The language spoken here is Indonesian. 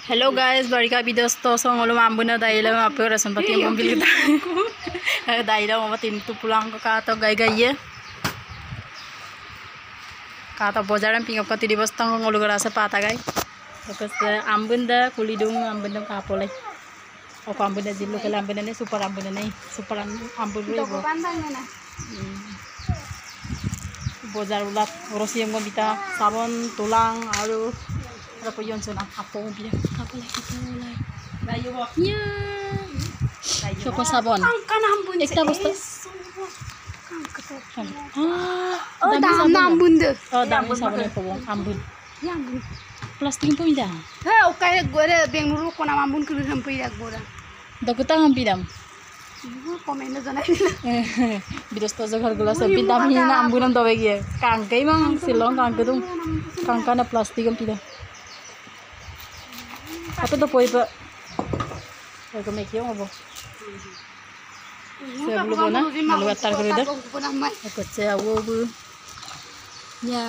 Hello guys, barika videos to song olo ambuna daila ape rasan pati mobil kita. Daila mama tintu pulang ke kata gai ye. Kata bojaran pingap kati di bostang ngolu rasa pata gai. Terus ambunda kulidung ambunda kapole. Aku ambunda jilu kala ambunda ne super ambunda ambun rebo. Bojar ulat rosi yang bita sabon tulang alu apa yon sana apa mobil kapole. Bayu ya. Soko sabon. Kan ambun. Ekta bosta. Oh, dam ambun deh. Oh, dam sabon ko ambun. Ya ambun. Plastik pun ida. Heh, okay gore Bengaluru ko na ambun ko rin pira gora. Dakuta ngampidam. Komen na Videos to घर गुला सब पिदाम ही ना ambunam तो बेगिए Kanke mang silong Kanke तुम कांका ना plastik am pida apa to poi pa ko me kyo ngabo sebelum bona malu atar ko ida ko ce awo bu ya